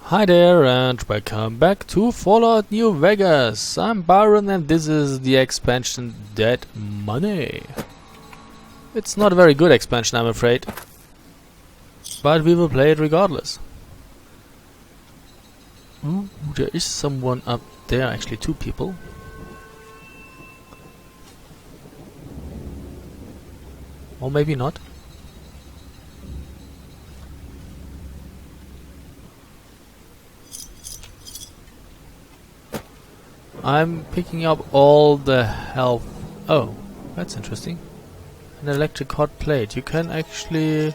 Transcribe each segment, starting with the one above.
Hi there and welcome back to Fallout New Vegas. I'm Byron and this is the expansion Dead Money. It's not a very good expansion, I'm afraid, but we will play it regardless. Ooh, there is someone up there, actually two people. Or maybe not. I'm picking up all the health. Oh, that's interesting. An electric hot plate. You can actually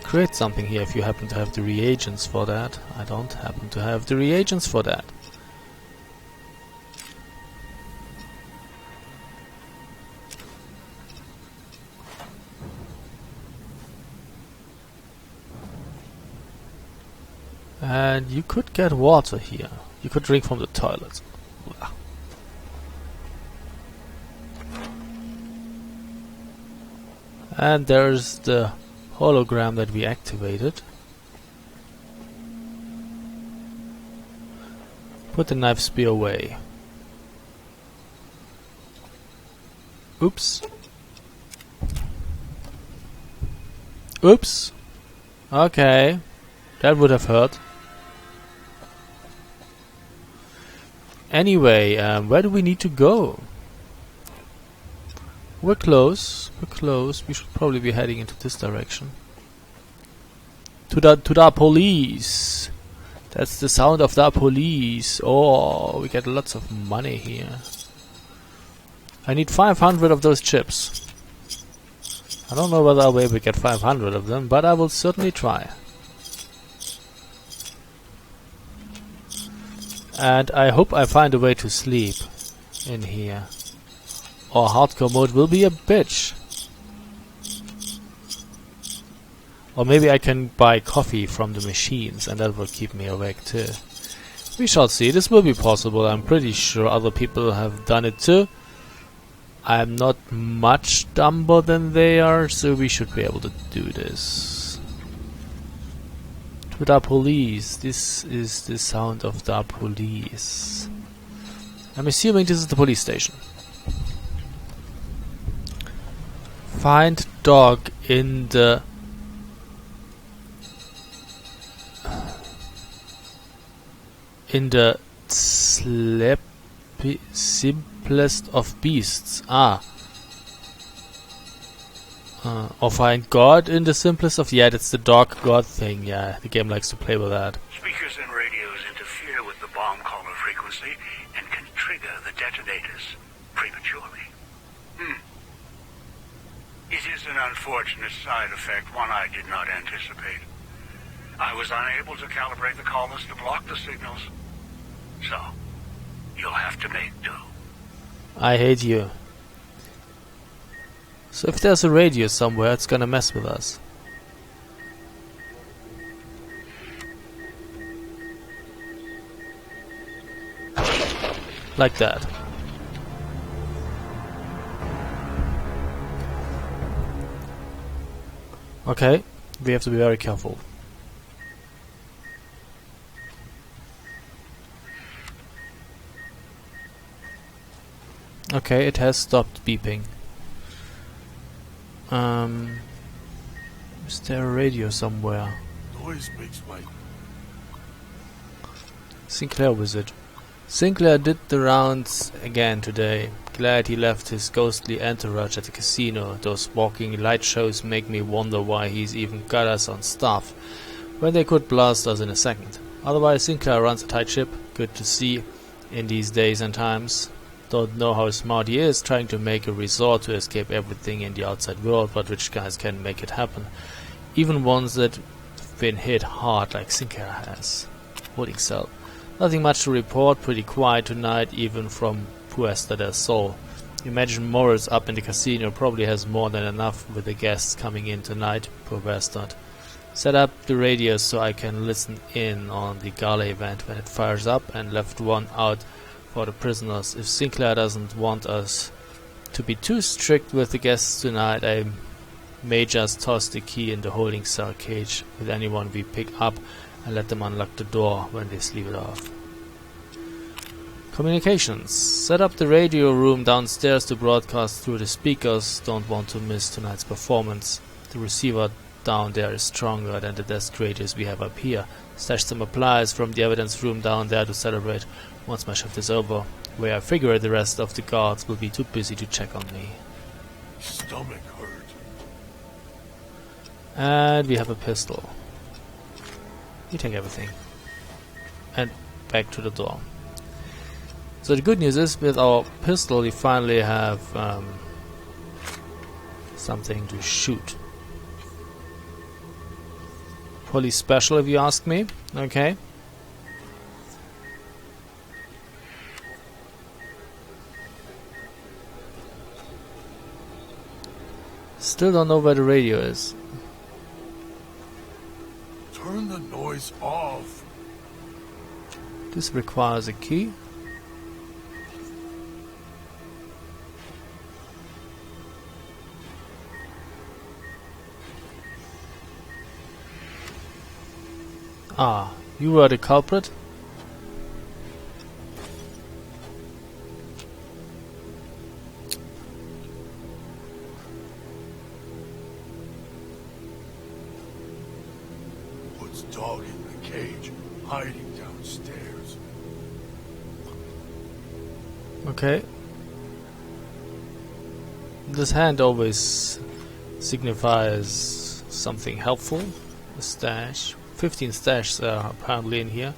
create something here if you happen to have the reagents for that. I don't happen to have the reagents for that. And you could get water here. You could drink from the toilets. Blah. And there's the hologram that we activated. Put the knife spear away. Oops. Oops. Okay. That would have hurt. Anyway, where do we need to go? We're close. We're close. We should probably be heading into this direction. To the police. That's the sound of the police. Oh, we get lots of money here. I need 500 of those chips. I don't know whether I'll be able to get 500 of them, but I will certainly try. And I hope I find a way to sleep in here. Or hardcore mode will be a bitch. Or maybe I can buy coffee from the machines and that will keep me awake too. We shall see. This will be possible. I'm pretty sure other people have done it too. I'm not much dumber than they are, so we should be able to do this. To the police. This is the sound of the police. I'm assuming this is the police station. Find dog in the simplest of beasts. Or find God in the simplest of... Yeah, that's the dog God thing. Yeah, the game likes to play with that. Speakers and radios interfere with the bomb caller frequency and can trigger the detonators prematurely. It is an unfortunate side effect, one I did not anticipate. I was unable to calibrate the callers to block the signals. So, you'll have to make do. I hate you. So if there's a radio somewhere, it's gonna mess with us. Like that. Okay, we have to be very careful. Okay, it has stopped beeping. Is there a radio somewhere? Noise makes way. Sinclair Wizard. Sinclair did the rounds again today. Glad he left his ghostly entourage at the casino. Those walking light shows make me wonder why he's even got us on staff, when they could blast us in a second. Otherwise, Sinclair runs a tight ship. Good to see in these days and times. Don't know how smart he is, trying to make a resort to escape everything in the outside world, but rich guys can make it happen. Even ones that've been hit hard like Sinclair has. Holding cell. Nothing much to report, pretty quiet tonight, even from Puesta del Sol. Imagine Morris up in the casino probably has more than enough with the guests coming in tonight, poor bastard. Set up the radios so I can listen in on the gala event when it fires up, and left one out for the prisoners. If Sinclair doesn't want us to be too strict with the guests tonight, I may just toss the key in the holding cell cage with anyone we pick up I let them unlock the door when they sleep it off. Communications. Set up the radio room downstairs to broadcast through the speakers. Don't want to miss tonight's performance. The receiver down there is stronger than the desk radios we have up here. Stash some supplies from the evidence room down there to celebrate once my shift is over, where I figure the rest of the guards will be too busy to check on me. Stomach hurt. And we have a pistol. We take everything. And back to the door. So the good news is, with our pistol we finally have something to shoot. Police special, if you ask me. Okay. Still don't know where the radio is. Turn the noise off. This requires a key. Ah, you were the culprit? Puts dog in the cage, hiding downstairs. Okay. This hand always signifies something helpful. A stash. 15 stashes are apparently in here.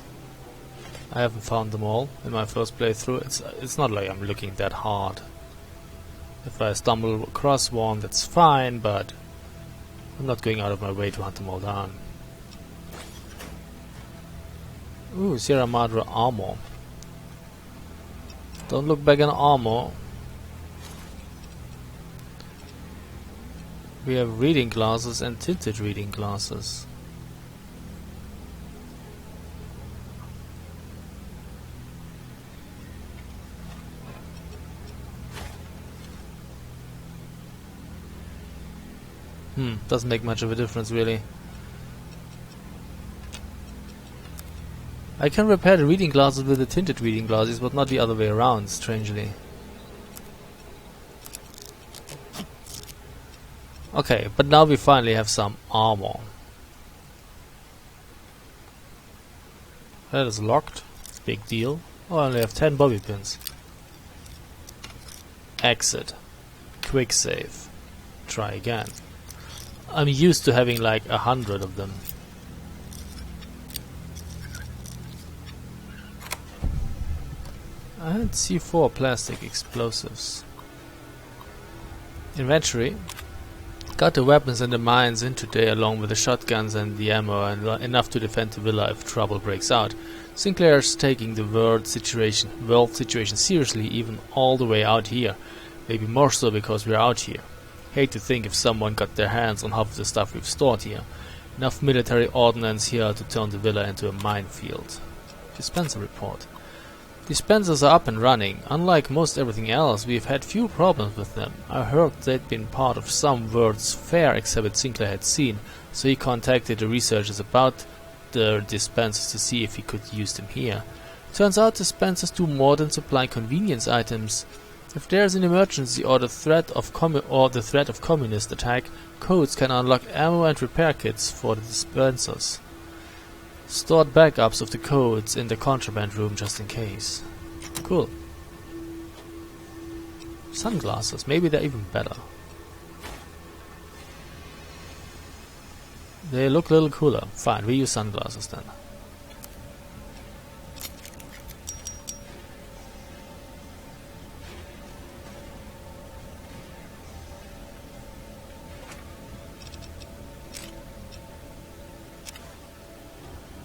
I haven't found them all in my first playthrough. It's not like I'm looking that hard. If I stumble across one, that's fine, but I'm not going out of my way to hunt them all down. Ooh, Sierra Madre armor. Don't look back in armor. We have reading glasses and tinted reading glasses. Doesn't make much of a difference, really. I can repair the reading glasses with the tinted reading glasses, but not the other way around, strangely. Okay, but now we finally have some armor. That is locked. Big deal. Oh, I only have 10 bobby pins. Exit. Quick save. Try again. I'm used to having like 100 of them. I had C4 plastic explosives. Inventory. Got the weapons and the mines in today, along with the shotguns and the ammo, and enough to defend the villa if trouble breaks out. Sinclair's taking the world situation seriously, even all the way out here. Maybe more so because we're out here. Hate to think if someone got their hands on half of the stuff we've stored here. Enough military ordnance here to turn the villa into a minefield. Dispenser report. Dispensers are up and running. Unlike most everything else, we've had few problems with them. I heard they'd been part of some World's Fair exhibit Sinclair had seen, so he contacted the researchers about the dispensers to see if he could use them here. Turns out dispensers do more than supply convenience items. If there's an emergency or the threat of communist attack, codes can unlock ammo and repair kits for the dispensers. Stored backups of the codes in the contraband room just in case. Cool. Sunglasses, maybe they're even better. They look a little cooler. Fine, we use sunglasses then.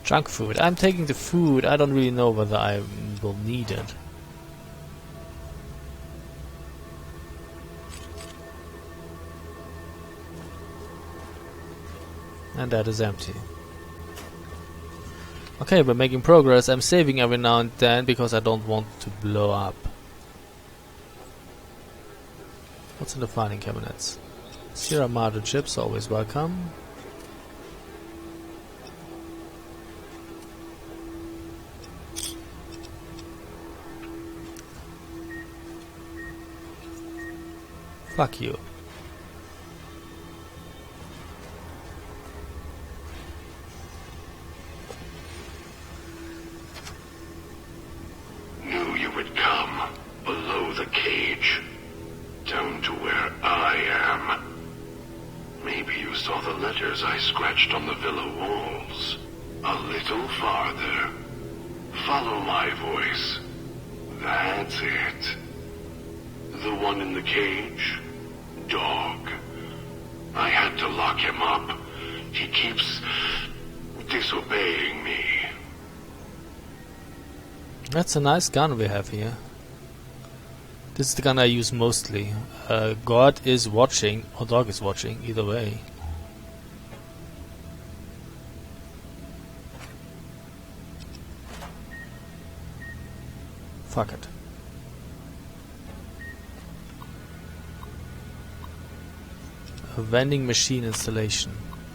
Junk food. I'm taking the food. I don't really know whether I will need it. And that is empty. Okay, we're making progress. I'm saving every now and then because I don't want to blow up. What's in the filing cabinets? Sierra Madre chips, always welcome. Fuck you. Knew you would come. Below the cage. Down to where I am. Maybe you saw the letters I scratched on the villa walls. A little farther. Follow my voice. That's it. The one in the cage? Dog. I had to lock him up. He keeps disobeying me. That's a nice gun we have here. This is the gun I use mostly. God is watching, or dog is watching, either way. Fuck it. A vending machine installation.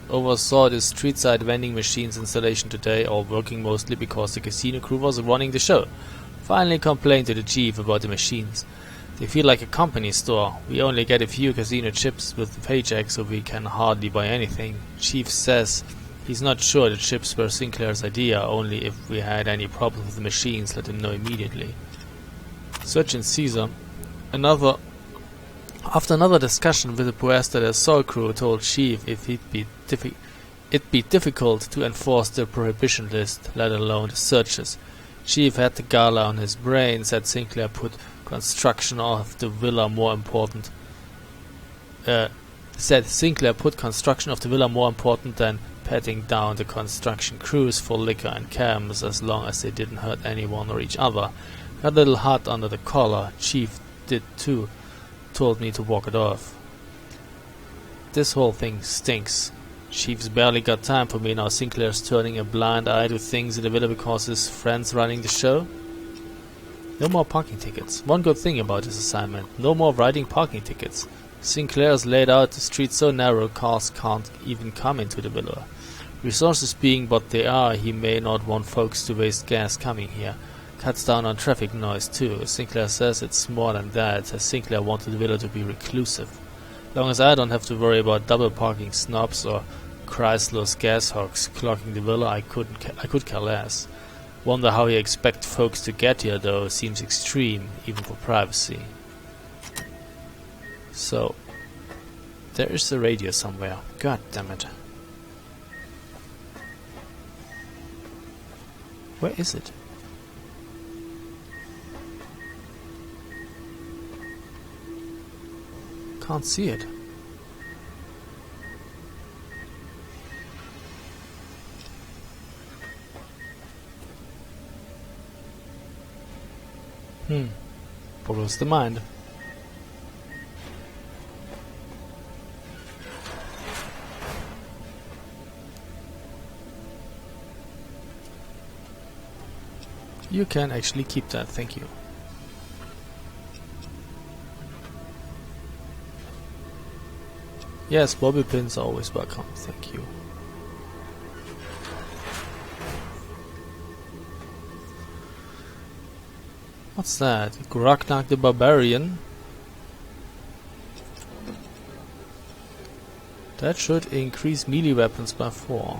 Oversaw the street-side vending machines installation today, all working mostly because the casino crew was running the show. Finally complained to the chief about the machines. They feel like a company store. We only get a few casino chips with the paycheck, so we can hardly buy anything. Chief says he's not sure the chips were Sinclair's idea, only if we had any problems with the machines, let him know immediately. Sergeant Caesar, after another discussion with the Puesta del Sol crew, told Chief if it'd be difficult to enforce the prohibition list, let alone the searches. Chief had the gala on his brain, said Sinclair put construction of the villa more important. Than patting down the construction crews for liquor and cams, as long as they didn't hurt anyone or each other. Got a little hot under the collar. Chief did too. Told me to walk it off. This whole thing stinks. Chief's barely got time for me now. Sinclair's turning a blind eye to things in the villa because his friend's running the show. No more parking tickets. One good thing about this assignment. No more writing parking tickets. Sinclair's laid out the street so narrow cars can't even come into the villa. Resources being what they are, he may not want folks to waste gas coming here. Cuts down on traffic noise too. Sinclair says it's more than that, as Sinclair wanted the villa to be reclusive. Long as I don't have to worry about double parking snobs or Chrysler's gas hogs clogging the villa, I could care less. Wonder how he expect folks to get here though. Seems extreme, even for privacy. So, there is a radio somewhere. God damn it. Where is it? Can't see it. Boggles the mind. You can actually keep that, thank you. Yes, bobby pins are always welcome, thank you. What's that? Grognak the Barbarian? That should increase melee weapons by 4.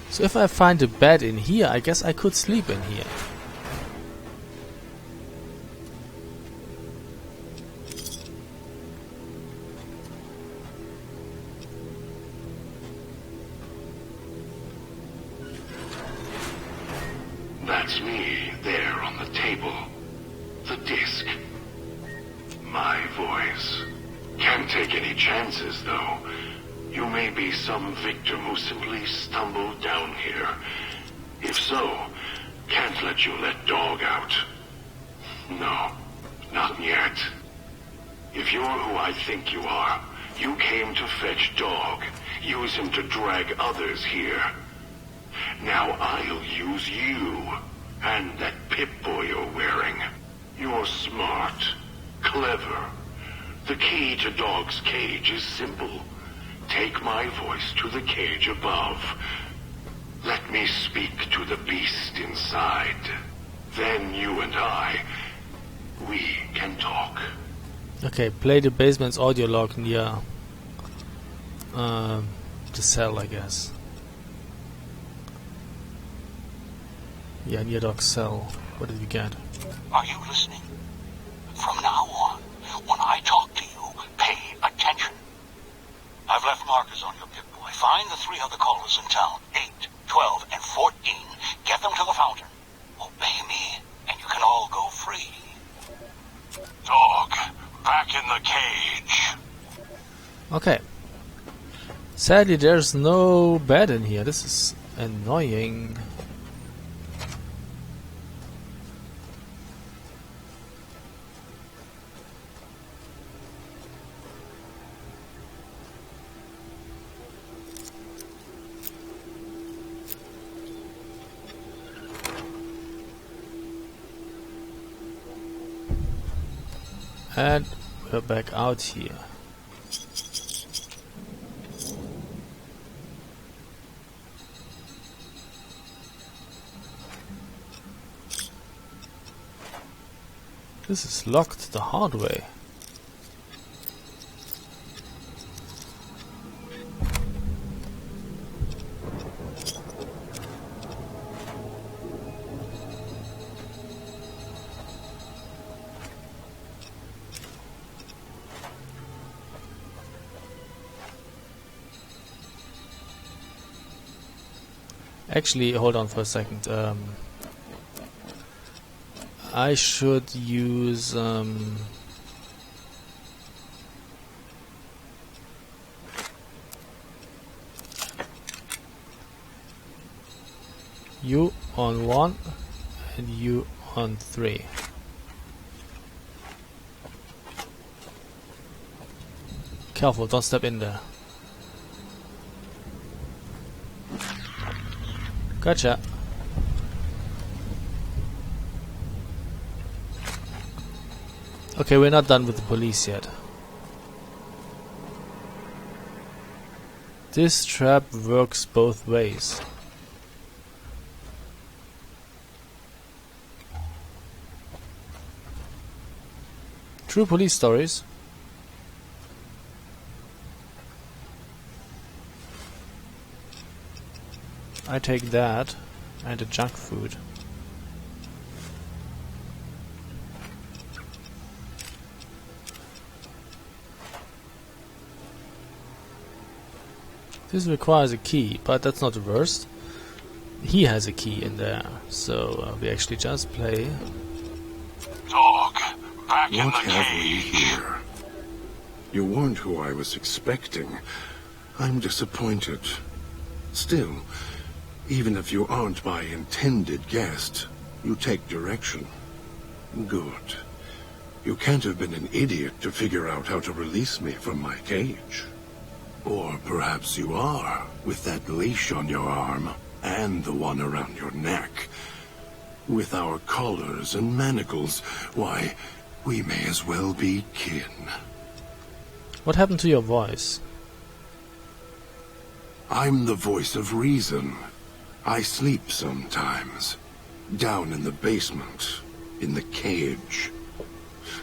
So if I find a bed in here, I guess I could sleep in here. That's me, there on the table. The disc. My voice. Can't take any chances, though. You may be some victim who simply stumbled down here. If so, can't let you let Dog out. No, not yet. If you're who I think you are, you came to fetch Dog, use him to drag others here. Now I'll use you, and that Pip-Boy you're wearing. You're smart, clever. The key to Dog's cage is simple. Take my voice to the cage above. Let me speak to the beast inside. Then you and we can talk. Okay, play the basement's audio log near the cell, I guess. Yeah, near Dog's cell. What did we get? Are you listening? From now on, when I talk to you, pay attention. I've left markers on your Pip-Boy. Find the 3 other callers in town, 8, 12, and 14. Get them to the fountain. Obey me, and you can all go free. Dog, back in the cage. Okay. Sadly, there's no bed in here. This is annoying. And we're back out here. This is locked the hard way. Actually, hold on for a second. I should use you on 1 and you on 3. Careful, don't step in there. Gotcha. Okay, we're not done with the police yet. This trap works both ways. True police stories. I take that and the junk food. This requires a key, but that's not the worst. He has a key in there, so we actually just play. Dog, back in What the have we cage. here? You weren't who I was expecting. I'm disappointed. Still, even if you aren't my intended guest, you take direction. Good. You can't have been an idiot to figure out how to release me from my cage. Or perhaps you are, with that leash on your arm, and the one around your neck. With our collars and manacles, why, we may as well be kin. What happened to your voice? I'm the voice of reason. I sleep sometimes. Down in the basement, in the cage.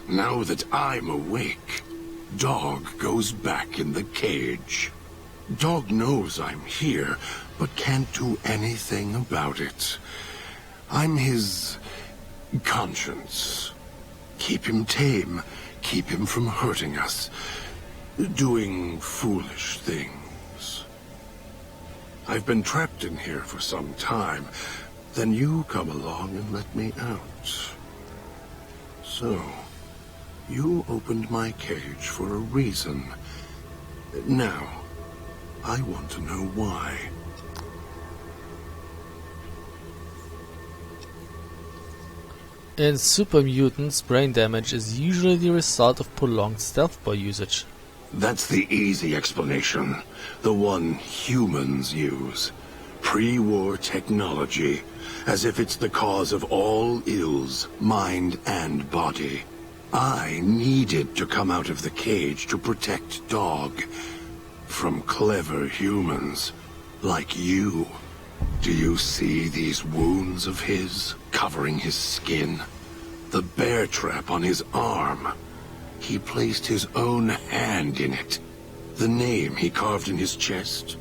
Now that I'm awake, Dog goes back in the cage. Dog knows I'm here, but can't do anything about it. I'm his conscience. Keep him tame, keep him from hurting us, doing foolish things. I've been trapped in here for some time. Then you come along and let me out. So, you opened my cage for a reason. Now, I want to know why. In super mutants, brain damage is usually the result of prolonged stealth boy usage. That's the easy explanation. The one humans use. pre-war technology, as if it's the cause of all ills, mind and body. I needed to come out of the cage to protect Dog from clever humans like you. Do you see these wounds of his covering his skin? The bear trap on his arm. He placed his own hand in it. The name he carved in his chest.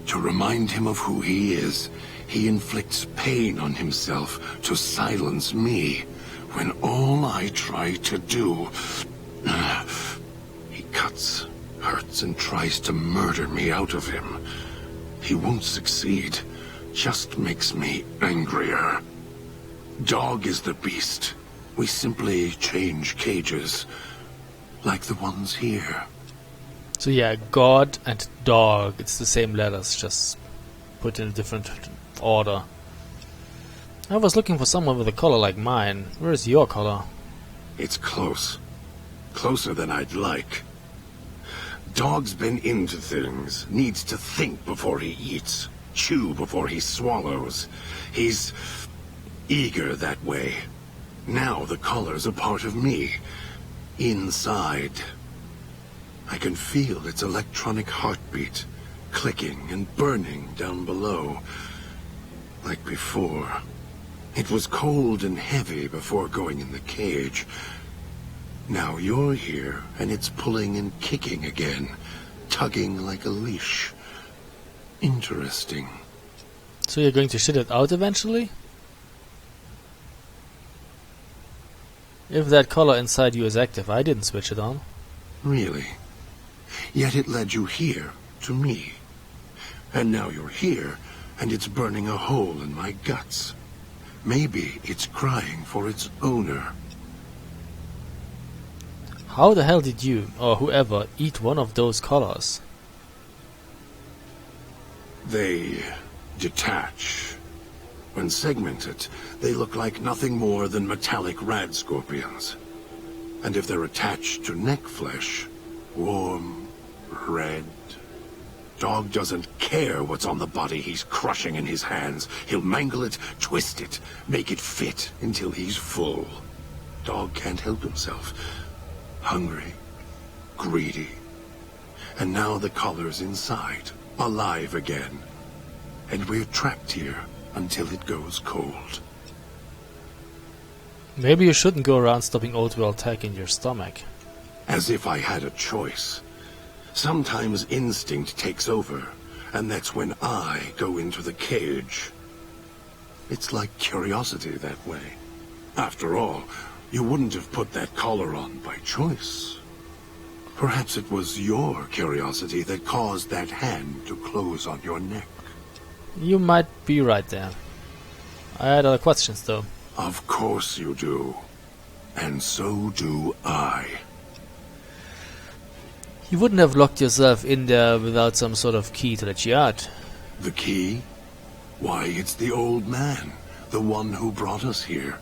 To remind him of who he is, he inflicts pain on himself to silence me, when all I try to do... He cuts, hurts, and tries to murder me out of him. He won't succeed, just makes me angrier. Dog is the beast. We simply change cages, like the ones here. So yeah, God and Dog, it's the same letters, just put in a different order. I was looking for someone with a collar like mine. Where is your collar? It's close. Closer than I'd like. Dog's been into things, needs to think before he eats, chew before he swallows. He's eager that way. Now the collar's a part of me. Inside. I can feel its electronic heartbeat, clicking and burning down below. Like before. It was cold and heavy before going in the cage. Now you're here, and it's pulling and kicking again, tugging like a leash. Interesting. So you're going to shit it out eventually? If that collar inside you is active, I didn't switch it on. Really? Yet it led you here, to me. And now you're here, and it's burning a hole in my guts. Maybe it's crying for its owner. How the hell did you, or whoever, eat one of those collars? They detach. When segmented, they look like nothing more than metallic rad scorpions. And if they're attached to neck flesh, warm, red. Dog doesn't care what's on the body he's crushing in his hands. He'll mangle it, twist it, make it fit until he's full. Dog can't help himself. Hungry, greedy. And now the collar's inside, alive again. And we're trapped here until it goes cold. Maybe you shouldn't go around stopping Oldwell attack in your stomach. As if I had a choice. Sometimes instinct takes over, and that's when I go into the cage. It's like curiosity that way. After all, you wouldn't have put that collar on by choice. Perhaps it was your curiosity that caused that hand to close on your neck. You might be right there. I had other questions though. Of course you do. And so do I. You wouldn't have locked yourself in there without some sort of key to let you out. The key? Why, it's the old man, the one who brought us here.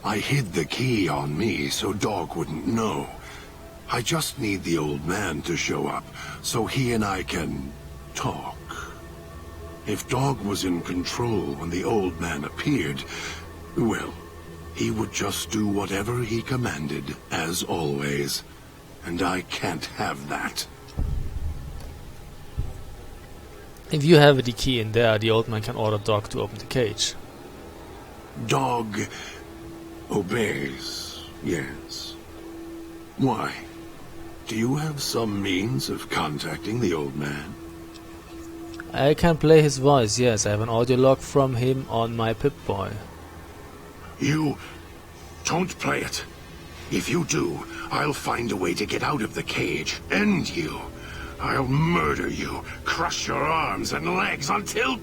I hid the key on me so Dog wouldn't know. I just need the old man to show up, so he and I can talk. If Dog was in control when the old man appeared, well, he would just do whatever he commanded, as always. And I can't have that. If you have the key in there, the old man can order Dog to open the cage. Dog obeys, yes. Why? Do you have some means of contacting the old man? I can play his voice, yes. I have an audio log from him on my Pip-Boy. You don't play it. If you do, I'll find a way to get out of the cage. End you. I'll murder you, crush your arms and legs until...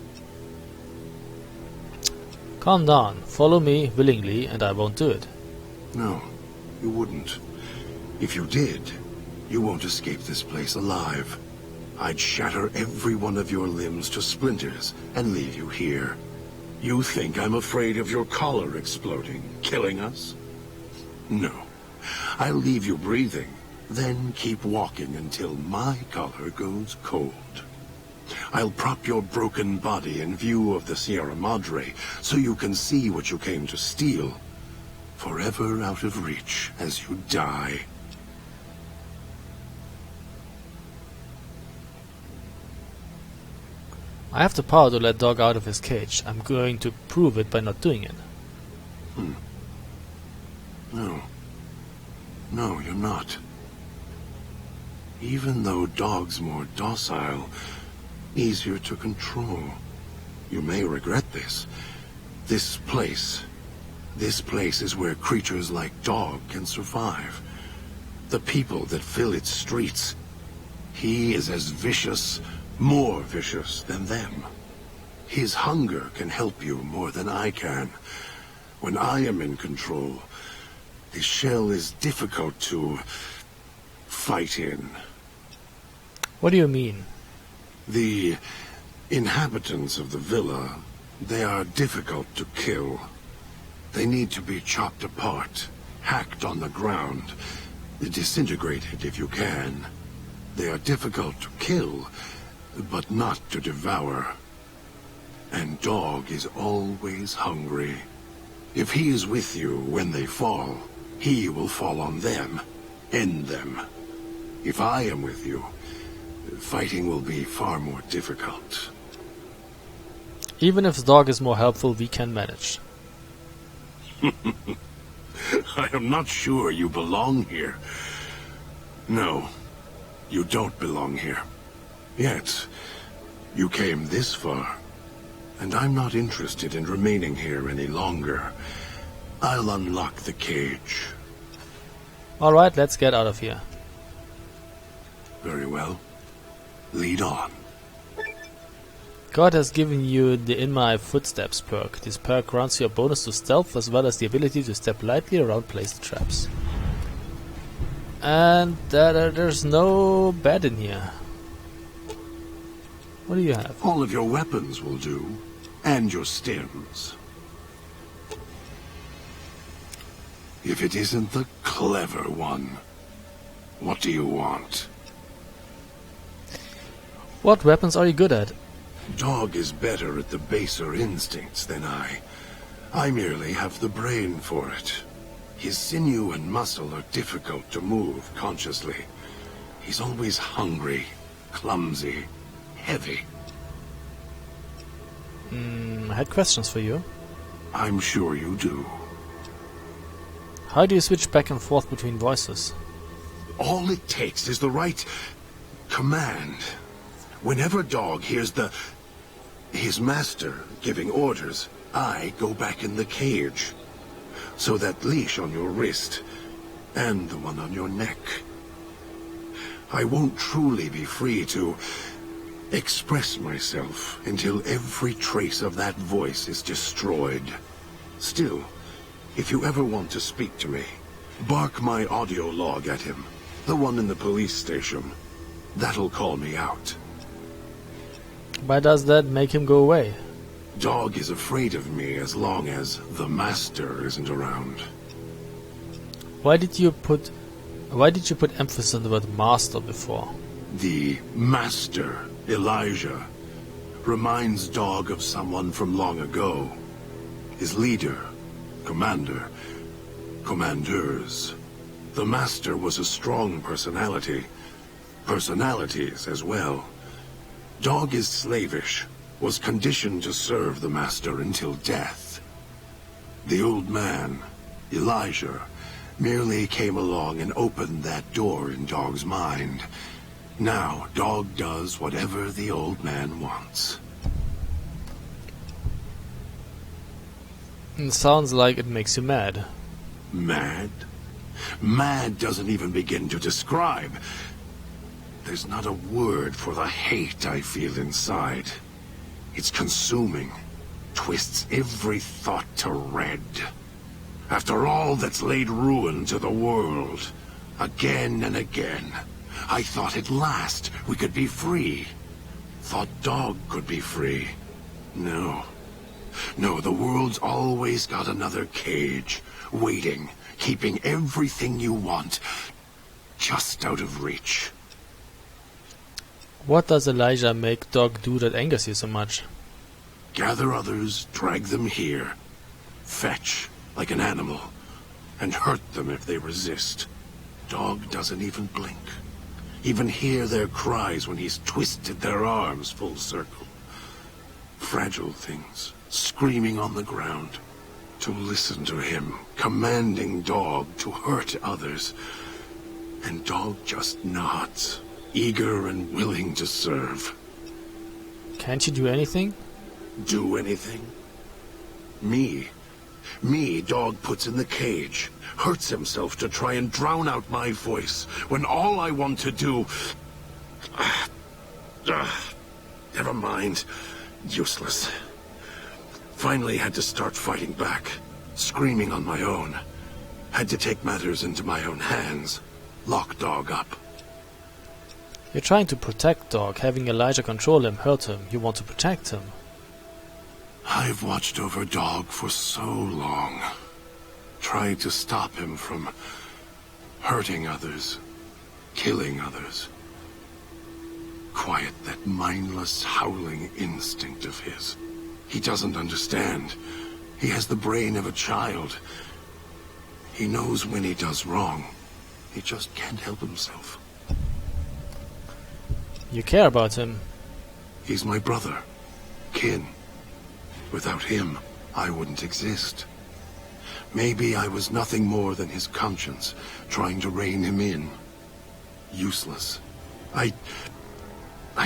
Calm down. Follow me willingly and I won't do it. No, you wouldn't. If you did, you won't escape this place alive. I'd shatter every one of your limbs to splinters and leave you here. You think I'm afraid of your collar exploding, killing us? No. I'll leave you breathing, then keep walking until my collar goes cold. I'll prop your broken body in view of the Sierra Madre, so you can see what you came to steal. Forever out of reach as you die. I have the power to let Dog out of his cage. I'm going to prove it by not doing it. No. No, you're not. Even though Dog's more docile, easier to control. You may regret this. This place is where creatures like Dog can survive. The people that fill its streets. He is as vicious, more vicious than them. His hunger can help you more than I can. When I am in control, the shell is difficult to fight in. What do you mean? The inhabitants of the villa, they are difficult to kill. They need to be chopped apart, hacked on the ground, disintegrated if you can. They are difficult to kill, but not to devour. And Dog is always hungry. If he is with you when they fall, he will fall on them, end them. If I am with you, fighting will be far more difficult. Even if Dog is more helpful, we can manage. I am not sure you belong here. No, you don't belong here. Yet, you came this far, and I'm not interested in remaining here any longer. I'll unlock the cage. Alright, let's get out of here. Very well. Lead on. God has given you the In My Footsteps perk. This perk grants you a bonus to stealth as well as the ability to step lightly around placed traps. And there's no bed in here. What do you have? All of your weapons will do, and your stems. If it isn't the clever one, what do you want? What weapons are you good at? Dog is better at the baser instincts than I. I merely have the brain for it. His sinew and muscle are difficult to move consciously. He's always hungry, clumsy, heavy. I had questions for you. I'm sure you do. How do you switch back and forth between voices? All it takes is the right command. Whenever Dog hears his master giving orders, I go back in the cage. So that leash on your wrist, and the one on your neck. I won't truly be free to express myself until every trace of that voice is destroyed. Still, if you ever want to speak to me, bark my audio log at him, the one in the police station. That'll call me out. Why does that make him go away? Dog is afraid of me as long as the master isn't around. Why did you put emphasis on the word master before? The master, Elijah, reminds Dog of someone from long ago. His leader, commander, commanders. The master was a strong personality. Personalities as well. Dog is slavish, was conditioned to serve the master until death. The old man, Elijah, merely came along and opened that door in Dog's mind. Now, Dog does whatever the old man wants. It sounds like it makes you mad. Mad? Mad doesn't even begin to describe. There's not a word for the hate I feel inside. It's consuming, twists every thought to red. After all that's laid ruin to the world, again and again, I thought at last we could be free. Thought Dog could be free. No. No, the world's always got another cage, waiting, keeping everything you want just out of reach. What does Elijah make Dog do that angers you so much? Gather others, drag them here, fetch like an animal, and hurt them if they resist. Dog doesn't even blink. Even hear their cries when he's twisted their arms full circle. Fragile things, screaming on the ground. To listen to him, commanding Dog to hurt others. And Dog just nods, eager and willing to serve. Can't you do anything? Do anything? Me, Dog puts in the cage, hurts himself to try and drown out my voice, when all I want to do... never mind. Useless. Finally had to start fighting back, screaming on my own. Had to take matters into my own hands, lock Dog up. You're trying to protect Dog. Having Elijah control him, hurt him. You want to protect him. I've watched over Dog for so long. Tried to stop him from hurting others, killing others. Quiet that mindless, howling instinct of his. He doesn't understand. He has the brain of a child. He knows when he does wrong. He just can't help himself. You care about him. He's my brother. Kin. Without him, I wouldn't exist. Maybe I was nothing more than his conscience, trying to rein him in. Useless. I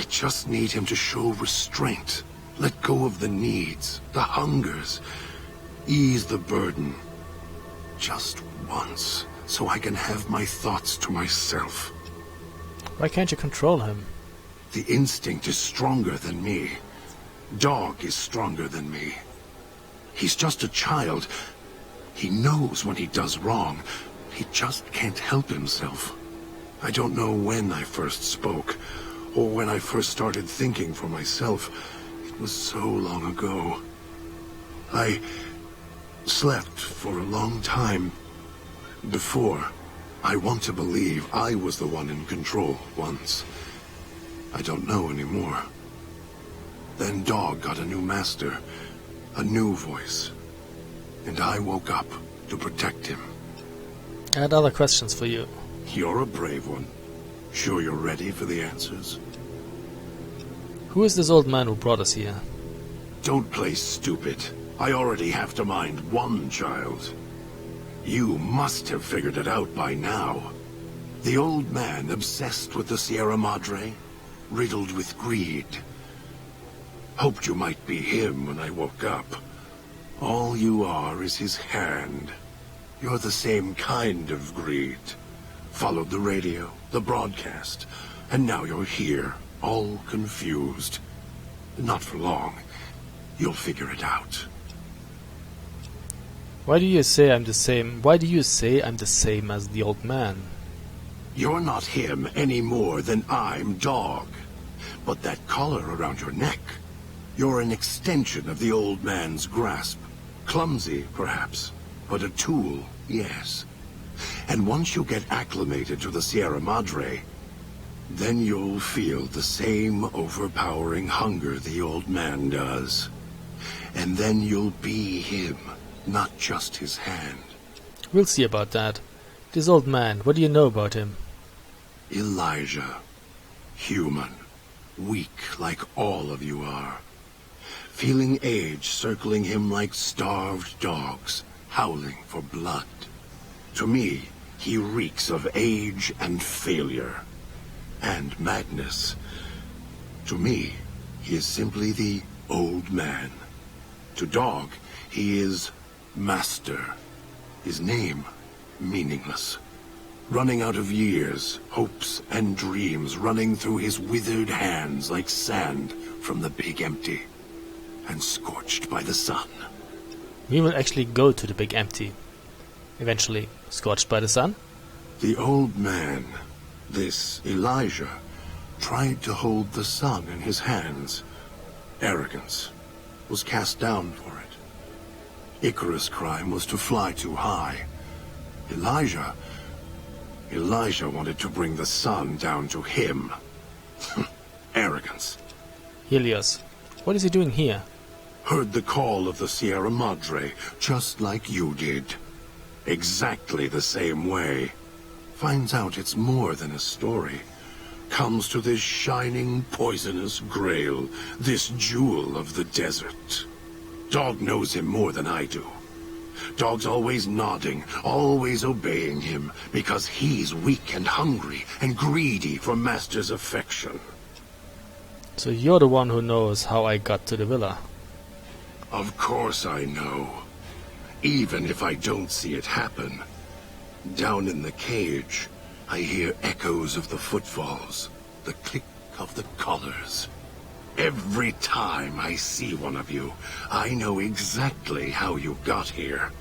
just need him to show restraint. Let go of the needs, the hungers. Ease the burden. Just once, so I can have my thoughts to myself. Why can't you control him? The instinct is stronger than me. Dog is stronger than me. He's just a child. He knows when he does wrong. He just can't help himself. I don't know when I first spoke, or when I first started thinking for myself. It was so long ago. I slept for a long time before. I want to believe I was the one in control once. I don't know anymore. Then Dog got a new master, a new voice. And I woke up to protect him. I had other questions for you. You're a brave one. Sure you're ready for the answers? Who is this old man who brought us here? Don't play stupid. I already have to mind one child. You must have figured it out by now. The old man obsessed with the Sierra Madre, riddled with greed. Hoped you might be him when I woke up. All you are is his hand. You're the same kind of greed. Followed the radio, the broadcast, and now you're here, all confused. Not for long. You'll figure it out. Why do you say I'm the same? Why do you say I'm the same as the old man? You're not him any more than I'm Dog. But that collar around your neck, you're an extension of the old man's grasp. Clumsy, perhaps, but a tool, yes. And once you get acclimated to the Sierra Madre, then you'll feel the same overpowering hunger the old man does. And then you'll be him, not just his hand. We'll see about that. This old man, what do you know about him? Elijah. Human. Weak like all of you are. Feeling age circling him like starved dogs, howling for blood. To me, he reeks of age and failure. And madness. To me, he is simply the old man. To Dog, he is Master. His name, meaningless. Running out of years, hopes and dreams running through his withered hands like sand from the big empty. And scorched by the sun. We will actually go to the big empty. Eventually, scorched by the sun? The old man, this Elijah, tried to hold the sun in his hands. Arrogance. Was cast down for it. Icarus' crime was to fly too high. Elijah wanted to bring the sun down to him. Arrogance. Helios. What is he doing here? Heard the call of the Sierra Madre, just like you did. Exactly the same way. Finds out it's more than a story. Comes to this shining, poisonous grail, this jewel of the desert. Dog knows him more than I do. Dog's always nodding, always obeying him, because he's weak and hungry and greedy for Master's affection. So you're the one who knows how I got to the villa. Of course I know. Even if I don't see it happen. Down in the cage, I hear echoes of the footfalls, the click of the collars. Every time I see one of you, I know exactly how you got here.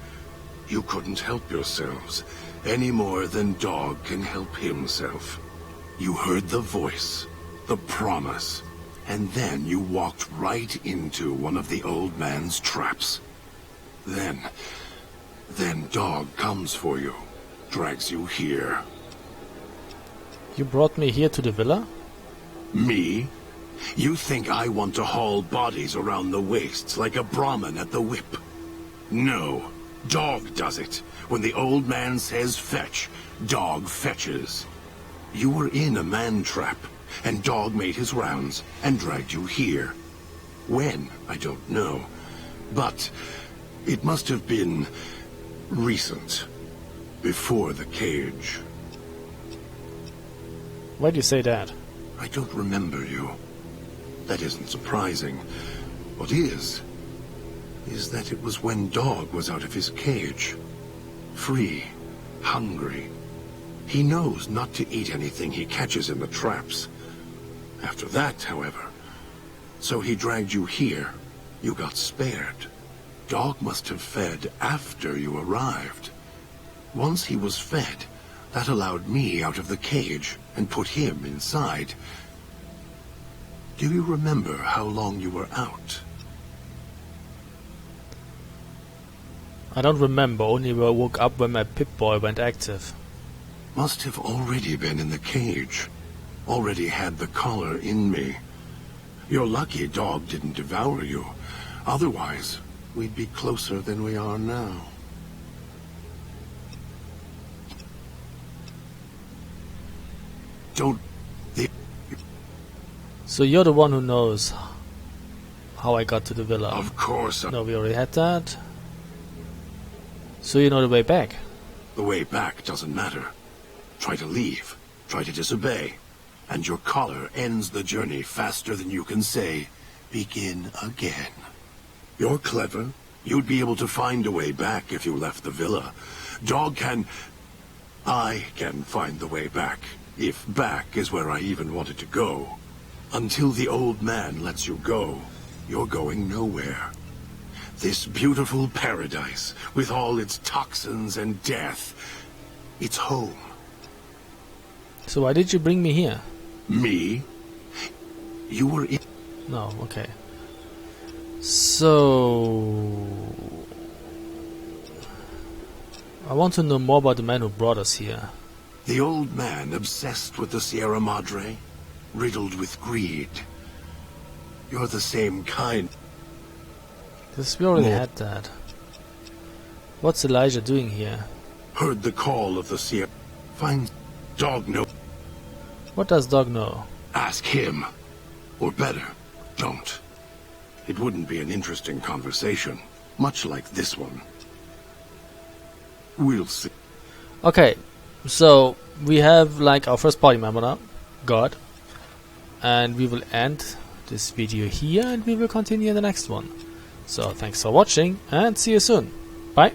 You couldn't help yourselves, any more than Dog can help himself. You heard the voice, the promise, and then you walked right into one of the old man's traps. Then Dog comes for you, drags you here. You brought me here to the villa? Me? You think I want to haul bodies around the wastes like a Brahmin at the whip? No. Dog does it. When the old man says fetch, Dog fetches. You were in a man trap, and Dog made his rounds and dragged you here. When, I don't know. But it must have been recent. Before the cage. Why do you say that? I don't remember you. That isn't surprising. What is that it was when Dog was out of his cage. Free. Hungry. He knows not to eat anything he catches in the traps. After that, however, so he dragged you here. You got spared. Dog must have fed after you arrived. Once he was fed, that allowed me out of the cage and put him inside. Do you remember how long you were out? I don't remember, only I woke up when my Pip-Boy went active. Must have already been in the cage. Already had the collar in me. You're lucky Dog didn't devour you. Otherwise, we'd be closer than we are now. So you're the one who knows how I got to the villa. Of course. No, we already had that. So you know the way back. The way back doesn't matter. Try to leave. Try to disobey. And your collar ends the journey faster than you can say, begin again. You're clever. You'd be able to find a way back if you left the villa. Dog can... I can find the way back. If back is where I even wanted to go. Until the old man lets you go, you're going nowhere. This beautiful paradise, with all its toxins and death, it's home. So why did you bring me here? Me? You were in... No, okay. So... I want to know more about the man who brought us here. The old man obsessed with the Sierra Madre, riddled with greed. You're the same kind. Because we already had that. What's Elijah doing here? Heard the call of the Sierra. Find Dog know. What does Dog know? Ask him. Or better, don't. It wouldn't be an interesting conversation, much like this one. We'll see. Okay, so we have like our first party member now, God. And we will end this video here and we will continue in the next one. So thanks for watching and see you soon. Bye.